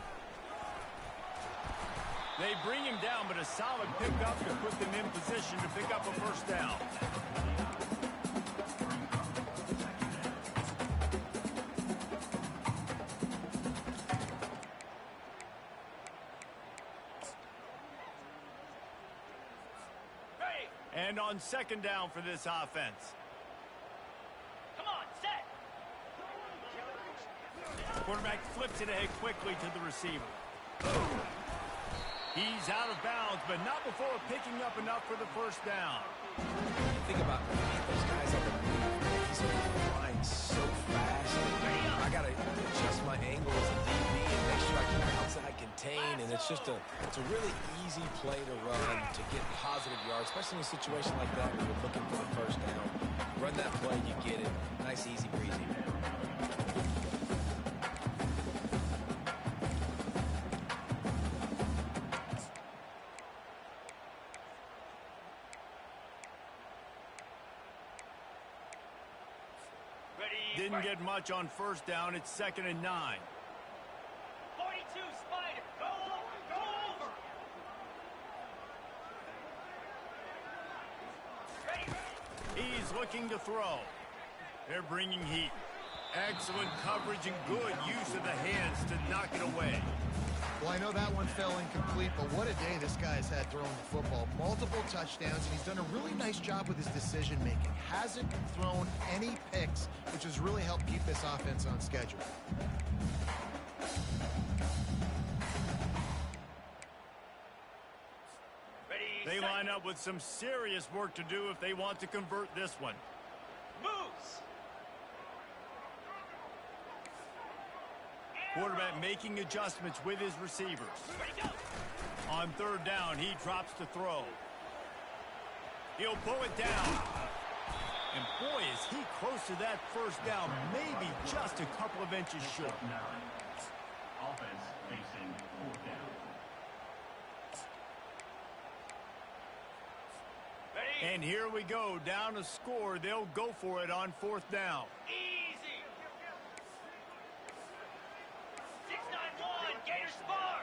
They bring him down, but a solid pickup to put them in position to pick up a first down. And on second down for this offense. Come on, set. Quarterback flips it ahead quickly to the receiver. He's out of bounds, but not before picking up enough for the first down. You think about those guys on the move. He's flying so fast. I got to adjust my angle as a DB and make sure I keep outside contain. And it's a really easy play to run to get positive yards, especially in a situation like that where you're looking for the first down. Run that play, you get it. Nice, easy, breezy. Didn't get much on first down. It's 2nd and 9. 42 Spider. Go over. Go over. Ready. He's looking to throw. They're bringing heat. Excellent coverage and good use of the hands to knock it away. Well, I know that one fell incomplete, but what a day this guy's had throwing the football. Multiple touchdowns, and he's done a really nice job with his decision-making. Hasn't thrown any picks, which has really helped keep this offense on schedule. Ready. They set. line up with some serious work to do if they want to convert this one. Moves. Quarterback making adjustments with his receivers. Ready, go. On third down, he drops to throw. He'll pull it down. And boy, is he close to that first down, maybe just a couple of inches short. Offense facing 4th down. Ready. And here we go, down a score. They'll go for it on 4th down. Easy. 6-9-1. Gator Spar.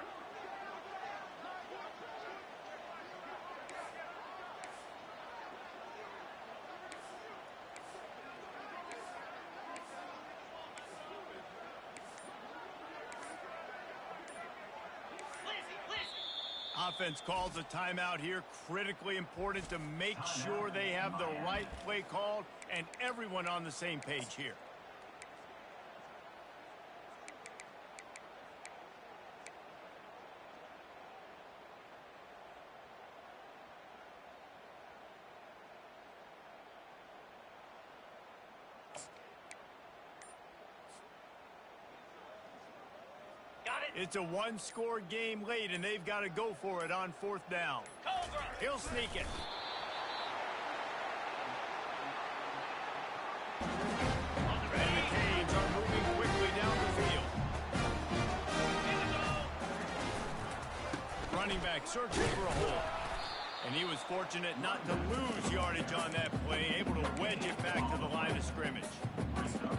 Offense calls a timeout here. Critically important to make sure they have the right play called and everyone on the same page here. It's a one-score game late, and they've got to go for it on 4th down. Cobra. He'll sneak it. On the And ready. the Canes are moving quickly down the field. Here we go. Running back searching for a hole. And he was fortunate not to lose yardage on that play, able to wedge it back to the line of scrimmage.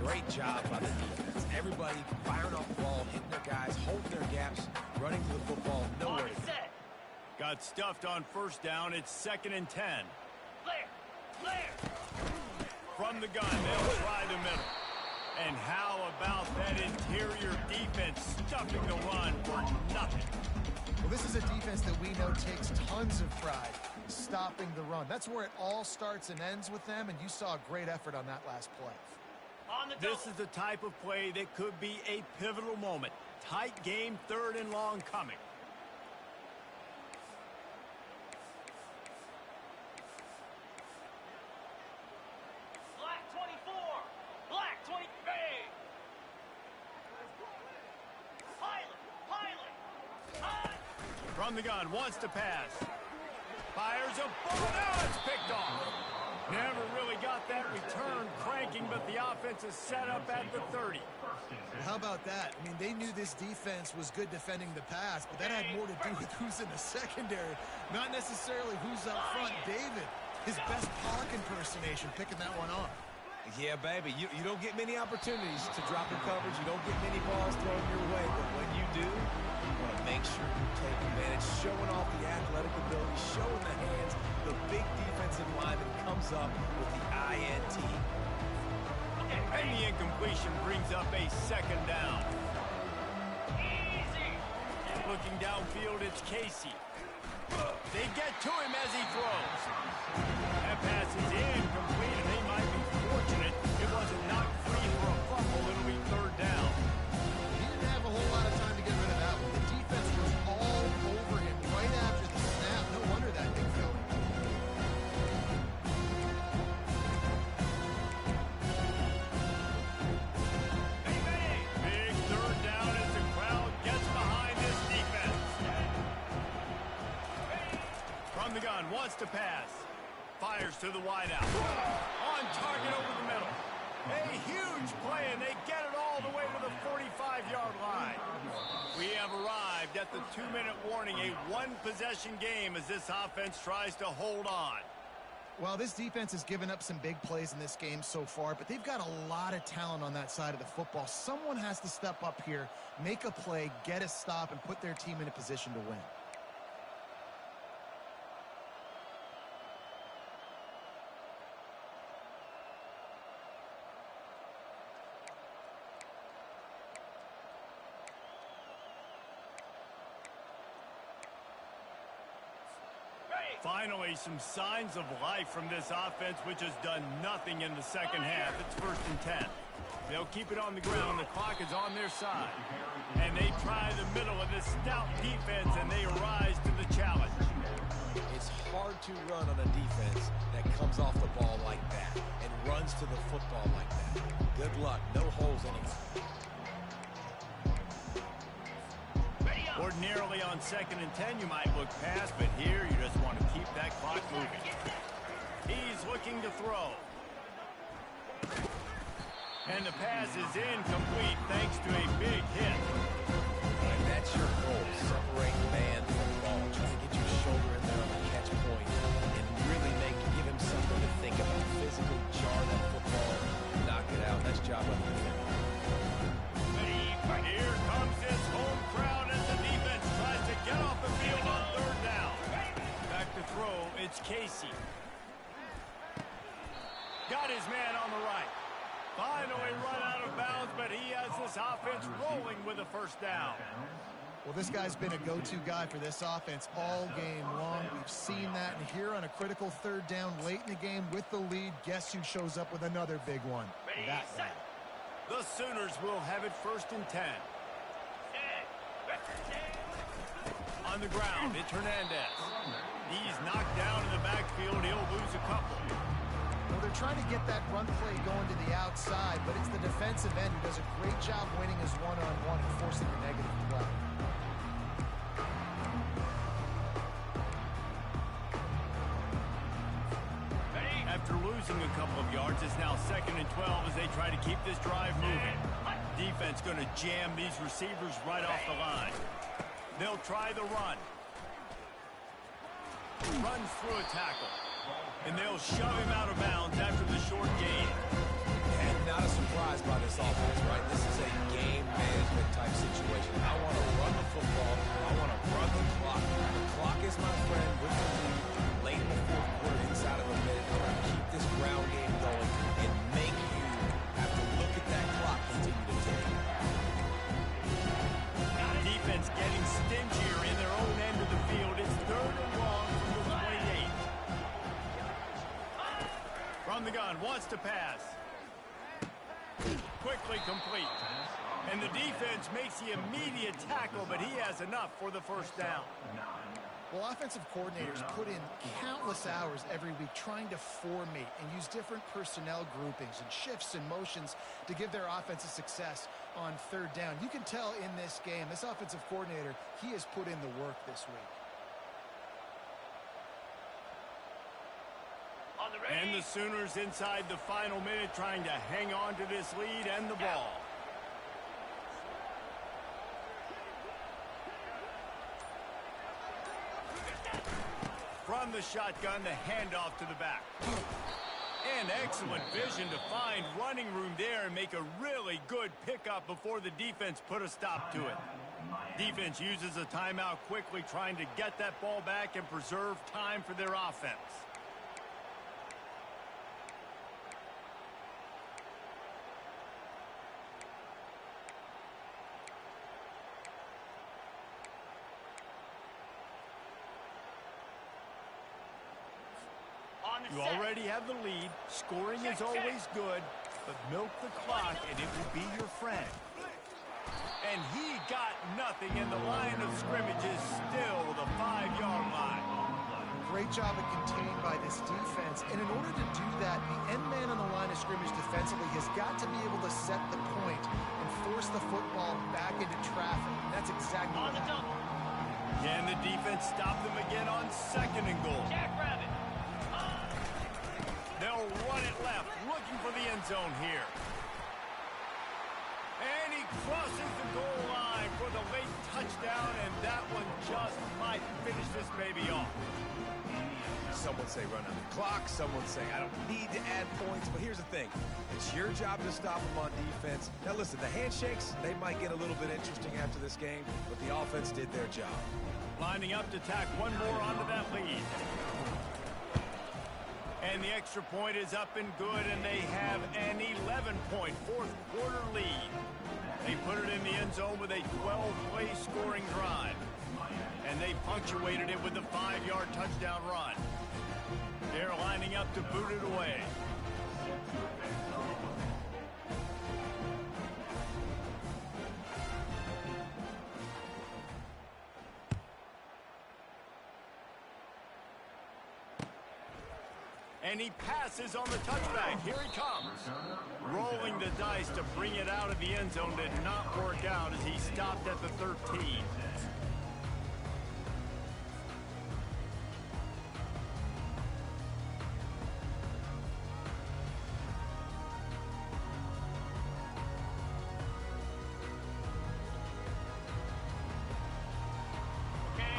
Great job by the defense. Everybody firing off the ball, hitting their guys, holding their gaps, running to the football, nowhere On to go. set. Got stuffed on first down. It's 2nd and 10. From the gun, they'll try the middle. And how about that interior defense stuffing the run for nothing? Well, this is a defense that we know takes tons of pride stopping the run. That's where it all starts and ends with them, and you saw a great effort on that last play. This is the type of play that could be a pivotal moment. Tight game, 3rd and long coming. Black 24. Black 20. Bang. Pilot. From the gun, wants to pass. Fires a ball. Now it's picked off. Never really got that return cranking, but the offense is set up at the 30. Well, how about that? I mean, they knew this defense was good defending the pass, but that had more to do with who's in the secondary, not necessarily who's up front. David, his best Pollock impersonation, picking that one off. Yeah, baby, you don't get many opportunities to drop in coverage. You don't get many balls thrown your way, but when you do, you want to make sure you take advantage, showing off the athletic ability, showing the hands. The big defensive lineman comes up with the INT. And the incompletion brings up a 2nd down. Easy. Looking downfield, it's Casey. They get to him as he throws. That pass is incomplete, and they might be fortunate it wasn't knocked free for a fumble. It'll be 3rd down. He didn't have a whole lot of time to get rid of that one. The defense was all over him right after the snap. No wonder that thing fell. Big 3rd down as the crowd gets behind this defense. From the gun, wants to pass. Fires to the wideout. On target over the middle. A huge play, and they get it all the way to the 45-yard line. We have arrived at the 2-minute warning, a one-possession game as this offense tries to hold on. Well, this defense has given up some big plays in this game so far, but they've got a lot of talent on that side of the football. Someone has to step up here, make a play, get a stop, and put their team in a position to win. Finally, some signs of life from this offense, which has done nothing in the second half. It's 1st and 10. They'll keep it on the ground. The clock is on their side. And they try the middle of this stout defense, and they rise to the challenge. It's hard to run on a defense that comes off the ball like that and runs to the football like that. Good luck. No holes anywhere. Ordinarily on 2nd and 10, you might look past, but here you just want to keep that clock moving. He's looking to throw. And the pass is incomplete thanks to a big hit. And that's your goal, separate man from ball. Try to get your shoulder in there on the catch point and really give him something to think about. Physically jar that football, knock it out. Nice job on the defense. Here comes this home crowd as the defense tries to get off the field on 3rd down. Back to throw, it's Casey. Got his man on the right. Finally run out of bounds, but he has this offense rolling with a 1st down. Well, this guy's been a go-to guy for this offense all game long. We've seen that, and here on a critical 3rd down late in the game with the lead, guess who shows up with another big one? That guy. The Sooners will have it 1st and 10. On the ground, it's Hernandez. He's knocked down in the backfield. He'll lose a couple. Well, they're trying to get that run play going to the outside, but it's the defensive end who does a great job winning his one-on-one and forcing a negative play. After losing a couple of yards, it's now 2nd and 12 as they try to keep this drive moving. Defense going to jam these receivers right off the line. They'll try the run. Runs through a tackle. And they'll shove him out of bounds after the short gain. And not a surprise by this offense, right? This is a game management type situation. I want to run the football. I want to run the clock. The clock is my shotgun, wants to pass. Quickly complete. And the defense makes the immediate tackle, but he has enough for the first down. Well, offensive coordinators put in countless hours every week trying to formate and use different personnel groupings and shifts and motions to give their offensive success on third down. You can tell in this game, this offensive coordinator, he has put in the work this week. And the Sooners inside the final minute trying to hang on to this lead and the ball. From the shotgun, the handoff to the back. And excellent vision to find running room there and make a really good pickup before the defense put a stop to it. Defense uses a timeout quickly, trying to get that ball back and preserve time for their offense. You already have the lead. Scoring is always good, but milk the clock and it will be your friend. And he got nothing, and the line of scrimmage is still the 5-yard line. Great job at contained by this defense. And in order to do that, the end man on the line of scrimmage defensively has got to be able to set the point and force the football back into traffic. And that's exactly what happened. Can the defense stop them again on 2nd and goal? Jackrabbit. They'll run it left, looking for the end zone here. And he crosses the goal line for the late touchdown, and that one just might finish this baby off. Some would say run on the clock. Some would say I don't need to add points. But here's the thing. It's your job to stop them on defense. Now, listen, the handshakes, they might get a little bit interesting after this game, but the offense did their job. Lining up to tack one more onto that lead. And the extra point is up and good, and they have an 11-point fourth-quarter lead. They put it in the end zone with a 12-play scoring drive. And they punctuated it with a 5-yard touchdown run. They're lining up to boot it away. And he passes on the touchback. Here he comes. Rolling the dice to bring it out of the end zone did not work out as he stopped at the 13.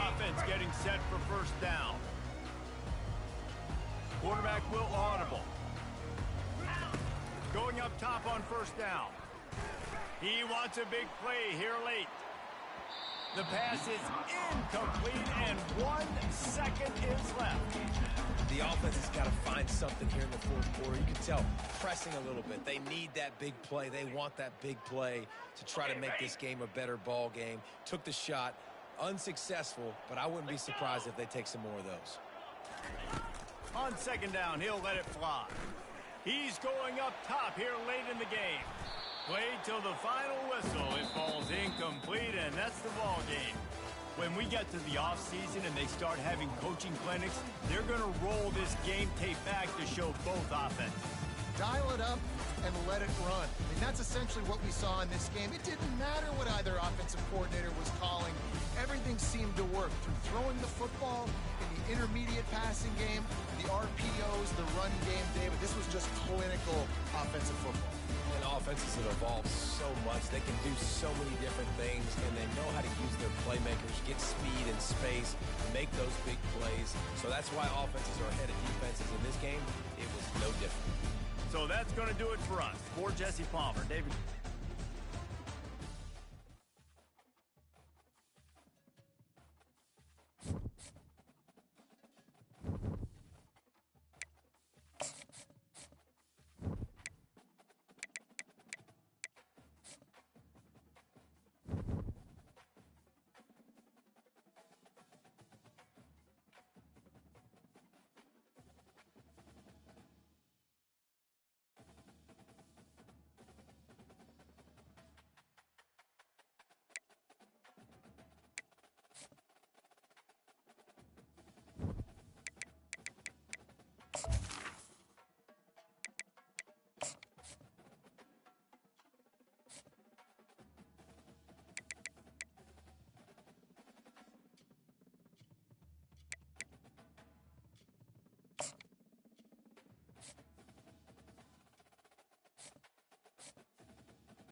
Offense getting set for first down. Quarterback will audible. Going up top on first down. He wants a big play here late. The pass is incomplete, and 1 second is left. The offense has got to find something here in the fourth quarter. You can tell pressing a little bit. They need that big play. They want that big play to try to make this game a better ball game. Took the shot. Unsuccessful, but I wouldn't be surprised if they take some more of those. On second down, he'll let it fly. He's going up top here late in the game. Played till the final whistle. It falls incomplete, and that's the ball game. When we get to the offseason and they start having coaching clinics, they're going to roll this game tape back to show both offenses. Dial it up and let it run. I mean, that's essentially what we saw in this game. It didn't matter what either offensive coordinator was calling. Everything seemed to work through throwing the football, in the intermediate passing game, the RPOs, the run game, David. This was just clinical offensive football. And offenses have evolved so much. They can do so many different things, and they know how to use their playmakers, get speed and space, make those big plays. So that's why offenses are ahead of defenses. In this game, it was no different. So that's going to do it for us. For Jesse Palmer, David